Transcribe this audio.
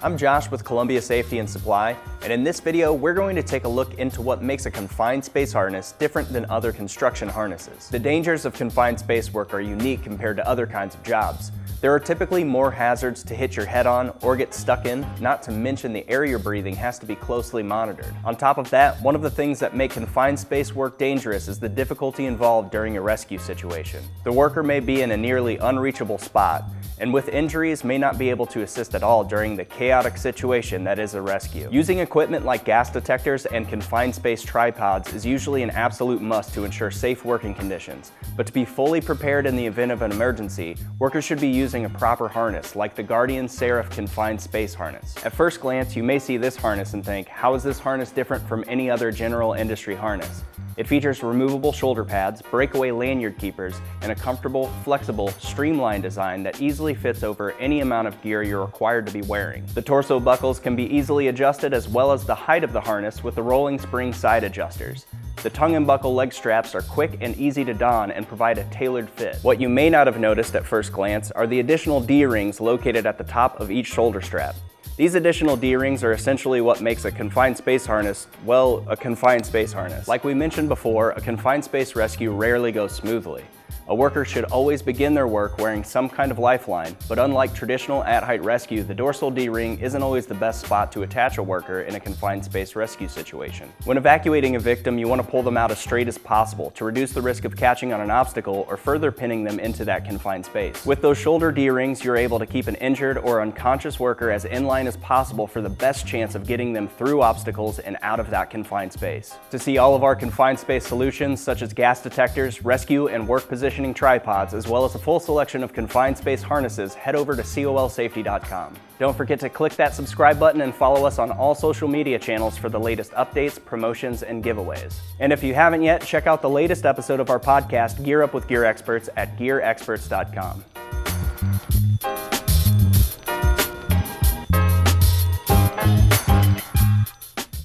I'm Josh with Columbia Safety and Supply, and in this video we're going to take a look into what makes a confined space harness different than other construction harnesses. The dangers of confined space work are unique compared to other kinds of jobs. There are typically more hazards to hit your head on or get stuck in, not to mention the air you're breathing has to be closely monitored. On top of that, one of the things that make confined space work dangerous is the difficulty involved during a rescue situation. The worker may be in a nearly unreachable spot, and with injuries may not be able to assist at all during the chaotic situation that is a rescue. Using equipment like gas detectors and confined space tripods is usually an absolute must to ensure safe working conditions, but to be fully prepared in the event of an emergency, workers should be using a proper harness like the Guardian Seraph confined space harness. At first glance, you may see this harness and think, how is this harness different from any other general industry harness? It features removable shoulder pads, breakaway lanyard keepers, and a comfortable, flexible, streamlined design that easily fits over any amount of gear you're required to be wearing. The torso buckles can be easily adjusted as well as the height of the harness with the rolling spring side adjusters. The tongue and buckle leg straps are quick and easy to don and provide a tailored fit. What you may not have noticed at first glance are the additional D-rings located at the top of each shoulder strap. These additional D-rings are essentially what makes a confined space harness, well, a confined space harness. Like we mentioned before, a confined space rescue rarely goes smoothly. A worker should always begin their work wearing some kind of lifeline, but unlike traditional at-height rescue, the dorsal D-ring isn't always the best spot to attach a worker in a confined space rescue situation. When evacuating a victim, you want to pull them out as straight as possible to reduce the risk of catching on an obstacle or further pinning them into that confined space. With those shoulder D-rings, you're able to keep an injured or unconscious worker as in line as possible for the best chance of getting them through obstacles and out of that confined space. To see all of our confined space solutions, such as gas detectors, rescue and work position tripods, as well as a full selection of confined space harnesses, head over to colsafety.com. Don't forget to click that subscribe button and follow us on all social media channels for the latest updates, promotions, and giveaways. And if you haven't yet, check out the latest episode of our podcast, Gear Up with Gear Experts, at gearexperts.com.